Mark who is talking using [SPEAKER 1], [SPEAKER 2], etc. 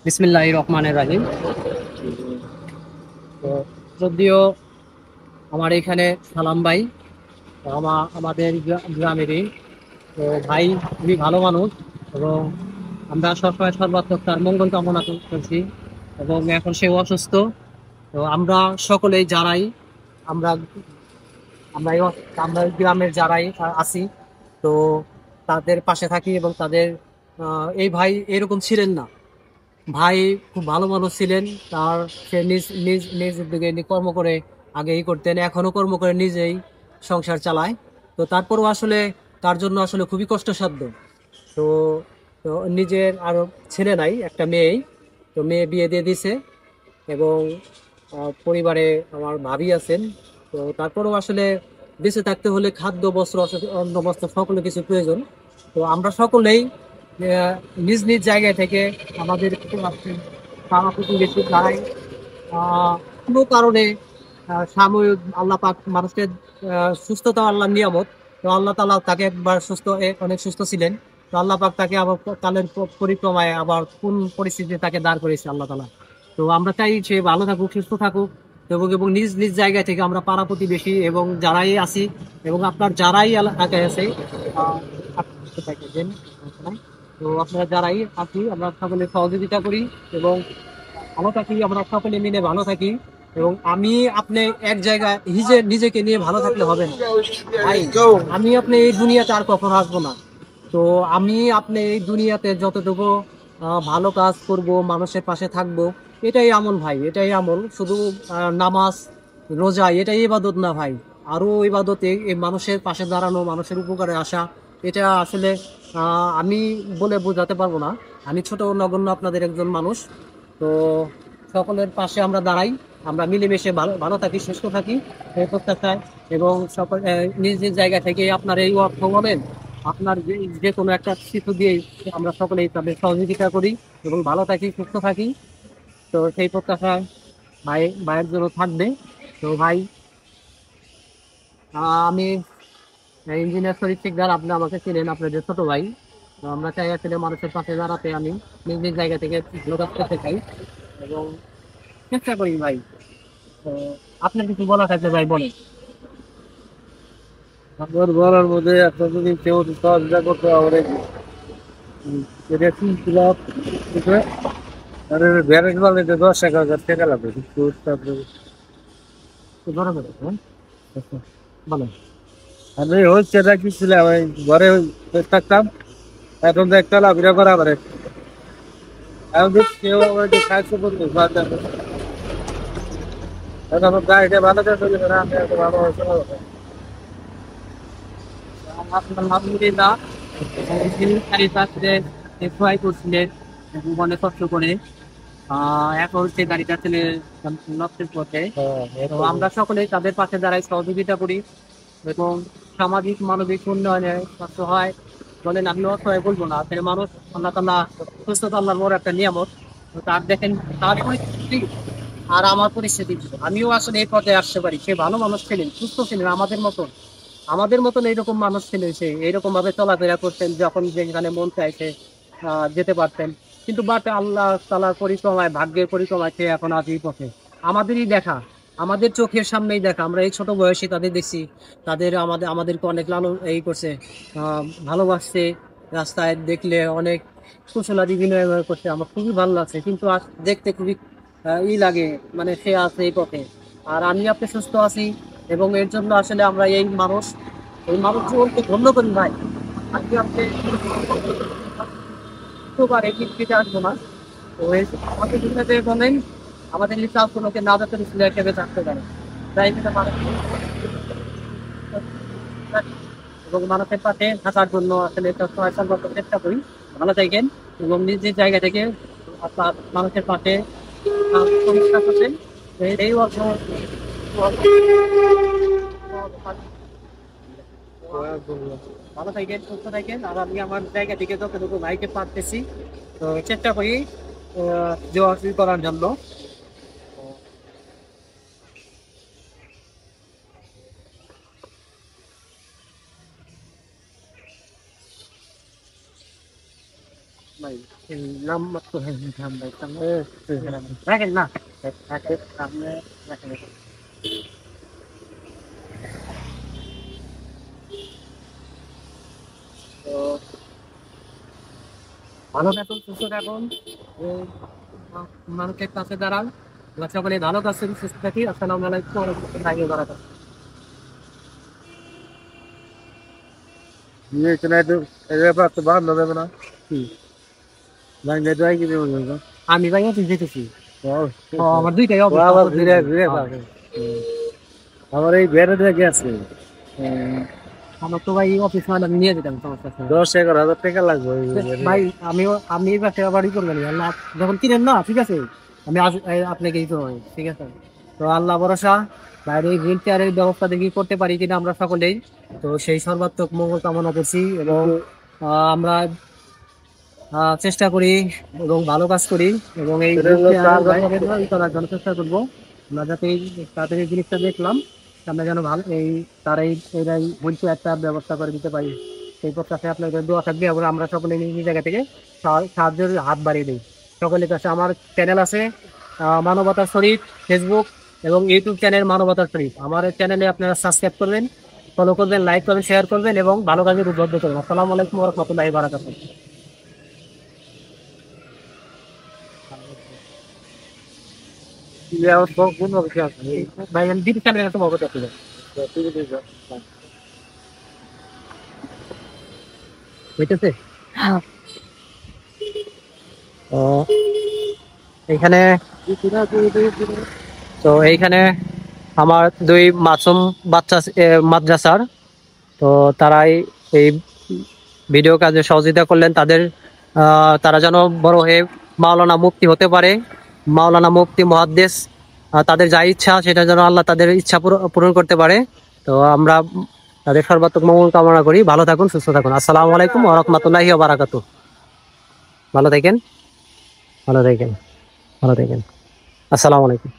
[SPEAKER 1] বিসমিল্লাহির রহমানির রাহিম। তো যদিও আমার এখানে সালাম ভাই, তো আমাদের গ্রামেরই তো ভাই খুবই ভালো মানুষ, এবং আমরা সবসময় সর্বাত্মক তার মঙ্গল কামনা করছি। এবং এখন সে অসুস্থ। তো আমরা সকলেই যারাই আমরা আমরা এই আমরা গ্রামের যারাই আছি, তো তাদের পাশে থাকি। এবং তাদের এই ভাই এরকম ছিলেন না। ভাই খুব ভালো মানুষ ছিলেন। তার সে নিজ নিজ নিজ উদ্যোগে কর্ম করে আগেই করতেন, এখনো কর্ম করে নিজেই সংসার চালায়। তো তারপরও আসলে তার জন্য আসলে খুবই কষ্টসাধ্য। তো তো নিজের আরো ছেলে নাই, একটা মেয়েই। তো মেয়ে বিয়ে দিয়ে দিছে। এবং পরিবারে আমার ভাবি আছেন। তো তারপরেও আসলে বেঁচে থাকতে হলে খাদ্য, বস্ত্র, অন্ন, বস্ত্র সকলে কিছু প্রয়োজন। তো আমরা সকলেই নিজ নিজ জায়গা থেকে আমাদের পাড়া প্রতিবেশী যারাই কোনো কারণে সাময়িক, আল্লাহ পাক মানুষকে সুস্থতা আল্লাহর নিয়ামত। তো আল্লাহ তাআলা তাকে একবার অনেক সুস্থ ছিলেন। তো আল্লাহ পাক তাকে আবার কালের পরিক্রমায় আবার কোন পরিস্থিতিতে তাকে দাঁড় করেছে আল্লাহ তাআলা। তো আমরা চাই সে ভালো থাকুক, সুস্থ থাকুক। এবং নিজ নিজ জায়গা থেকে আমরা পাড়া প্রতিবেশী এবং যারাই আছি, এবং আপনার যারাই এলাকায় আছে, আহ, তো আপনারা যারাই আছি আমরা সকলে সহযোগিতা করি এবং ভালো থাকি। আমরা সকলে মিলে ভালো থাকি। এবং আমি আপনি এক জায়গায় নিজেকে নিয়ে ভালো থাকলে হবে না ভাই। আমি আপনি এই দুনিয়াতে আর কখনো আসবো না। তো আমি আপনি এই দুনিয়াতে যতটুকু ভালো কাজ করব, মানুষের পাশে থাকবো, এটাই আমল ভাই, এটাই আমল। শুধু নামাজ, রোজা এটাই ইবাদত না ভাই। আরো ইবাদতে এই মানুষের পাশে দাঁড়ানো, মানুষের উপকারে আসা, এটা আসলে আমি বলে বোঝাতে পারবো না। আমি ছোট নগণ্য আপনাদের একজন মানুষ। তো সকলের পাশে আমরা দাঁড়াই, আমরা মিলেমিশে ভালো ভালো থাকি, সুস্থ থাকি, এই প্রত্যাশায়। এবং সকল নিজ নিজ জায়গা থেকে আপনার এই অর্থ বলেন, আপনার যে কোনো একটা কিছু দিয়েই আমরা সকলেই তাদের সহযোগিতা করি এবং ভালো থাকি, সুস্থ থাকি। তো সেই প্রত্যাশা ভাইয়ের জন্য থাকবে। তো ভাই, আমি ইঞ্জিনিয়ার শরীফ শিকদার, আপনি আমাকে চিনেন, আপনার যে ছোট ভাই। তো আমরা চাই আসলে মানুষের পাশে দাঁড়াতে। আমি নিজ নিজ জায়গা থেকে ভালো কাজ করতে চাই এবং চেষ্টা করি ভাই। তো আপনার কিছু বলা থাকলে ভাই বলেন।
[SPEAKER 2] আমার বলার মধ্যে একটা যদি কেউ সহযোগিতা করতে পারে, এটা কি ক্লাব থেকে আরে ব্যারেজ বানাইতে 10,000 টাকা লাগবে কিন্তু তারপরে
[SPEAKER 1] তো ধরে বলেন, হ্যাঁ? আচ্ছা, বলেন।
[SPEAKER 2] আমি হচ্ছে না কি ছিলাম আমি ঘরে থাকতাম। এখন তো একটা লাভিরা করা পারে। এখন তো কেউ আমাকে সাহায্য করতে পারবে না। এখন আমার গাড়িটা বানাতে চলে না, আমি এত ভালো হয়েছে না।
[SPEAKER 1] আলহামদুলিল্লাহ, যিনি গাড়িটাতে সহায় করছিলেন এবং অনেক কষ্ট করে, এখন সেই গাড়িটা ছেলে নষ্টের পথে।
[SPEAKER 2] হ্যাঁ,
[SPEAKER 1] তো
[SPEAKER 2] এত
[SPEAKER 1] আমরা সকলেই তাদের পাশে দাঁড়াই, সহযোগিতা করি। এবং সামাজিক মানবিক উন্নয়নে সহায় বলেন, আমি অসহায় বলবো না। আসলে মানুষ, আল্লাহ তাআলা সুস্থতা আল্লাহর বড় একটা নিয়ামত। তো তার দেখেন, তার পরিস্থিতি আর আমার পরিস্থিতি কি। আমিও আসলে এই পর্যায়ে আসতে পারি। সে ভালো মানুষ ছিলেন, সুস্থ ছিলেন, আমাদের মতন এইরকম মানুষ ছিলেন। সে এইরকম ভাবে চলাফেরা করতেন, যখন যেখানে মন চাইছে যেতে পারতেন। কিন্তু বাট আল্লাহ তাআলার পরিক্রমায়, ভাগ্যের পরিক্রমায় সে এখন আজ এই পথে। আমাদেরই দেখা, আমাদের চোখের সামনেই দেখা, আমরা এই ছোট বয়সে তাদের দেখছি। তাদের আমাদেরকে অনেক লালন এই করছে, ভালোবাসছে। রাস্তায় দেখলে অনেক কুশলাদি বিনয় করছে, আমার খুবই ভালো লাগছে। কিন্তু আজ দেখতে খুবই লাগে, মানে সে আছে এই পথে আর আমি আপনি সুস্থ আছি। এবং এর জন্য আসলে আমরা এই মানুষ জীবনকে ধন্য করি ভাই। আজকে আপনি শুক্রবার এই পৃথিবীতে আসবো না। তো আমাদের দুনিয়াতে বলেন, আমাদের লিসাল কোনোকে না যাতে হিসেবে থাকতে পারে, তাই কিন্তু মানুষ এবং মানুষের পাশে থাকার জন্য আসলে সবসময় সর্বোচ্চ চেষ্টা করি। ভালো থাকেন এবং নিজ নিজ জায়গা থেকে আপনার মানুষের পাশে সমস্যা করবেন। এই অর্থ ভালো থাকেন, সুস্থ থাকেন। আর আমি আমার জায়গা থেকে যতটুকু ভাইকে পারতেছি, তো চেষ্টা করি দেওয়া করার জন্য। ভাই নাম তো রাখেন না, আপনি রাখেন। তো ভালো থাকুন, সুস্থ থাকুন, এই মানুষের কাছে দাঁড়ান। আমরা সকলে ভালো কাছেন, সুস্থ থাকি। আসসালামু আলাইকুম ওয়া রাহমাতুল্লাহি ওয়া বারাকাতুহু।
[SPEAKER 2] ये इतना तो ये बात तो बात ना देना
[SPEAKER 1] হুম।
[SPEAKER 2] मैं ले जाएगी नहीं बोलूँगा
[SPEAKER 1] আমি ভাই অফিস যেতেছি।
[SPEAKER 2] वाह
[SPEAKER 1] ও আমার দুইটাই অফিস,
[SPEAKER 2] वाह
[SPEAKER 1] তারপর
[SPEAKER 2] धीरे धीरे
[SPEAKER 1] হ্যাঁ।
[SPEAKER 2] बात हमारे बेरे दे गया से
[SPEAKER 1] আমার তো ভাই অফিস মানে আমি নিয়ে যেতাম, সমস্যা আছে না।
[SPEAKER 2] 10-11 হাজার টাকা লাগবে
[SPEAKER 1] ভাই আমি এই ব্যবসা বাড়ি করবেন আল্লাহ যখন কিনেন না, ঠিক আছে, আমি আপনাকেই তো, ঠিক আছে। তো আল্লাহ ভরসা, বাইরে এই হুইল চেয়ারের ব্যবস্থা দেখি করতে পারি কিনা আমরা সকলেই। তো সেই সর্বাত্মক মঙ্গল কামনা করছি এবং আমরা চেষ্টা করি এবং ভালো কাজ করি এবং এই হুইল চেয়ার করার জন্য চেষ্টা করবো। আমরা যাতে তাদের এই জিনিসটা দেখলাম, আমরা যেন ভালো তারাই এরাই হুইল চেয়ারটা ব্যবস্থা করে দিতে পারি। সেই প্রত্যাশায় আপনাদের দোয়া থাকবে এবং আমরা সকলে নিজ জায়গা থেকে সাহায্যের হাত বাড়িয়ে দিই। সকলের কাছে আমার চ্যানেল আছে, মানবতার শরীফ, ফেসবুক এবং ইউটিউব চ্যানেল মানবতার শরীফ। আমার চ্যানেলে আপনারা সাবস্ক্রাইব করবেন, ফলো করবেন, লাইক করবেন, শেয়ার করবেন এবং ভালো কাজে উদ্বুদ্ধ করবেন। আসসালামু আলাইকুম ওয়া রাহমাতুল্লাহি ওয়া বারাকাতুহু।
[SPEAKER 2] ये और बहुत गुण हो गया
[SPEAKER 1] ভাই আমি দিদি চ্যানেলে তো মগজ আছে। হইতেছে? ও এইখানে, তো এইখানে আমার দুই মাসুম বাচ্চা মাদ্রাসার, তো তারাই এই ভিডিও কাজে সহযোগিতা করলেন। তারা যেন বড় হয়ে মাওলানা মুফতি হতে পারে, মাওলানা মুফতি মুহাদ্দিস, তাদের যা ইচ্ছা সেটা যেন আল্লাহ তাদের ইচ্ছা পূরণ করতে পারে। তো আমরা তাদের সর্বাত্মক মঙ্গল কামনা করি। ভালো থাকুন, সুস্থ থাকুন। আসসালামু আলাইকুম ওয়া রাহমাতুল্লাহি ওয়া বারাকাতুহু। ভালো থাকেন, ভালো থাকেন, ভালো থাকেন। আসসালামু আলাইকুম।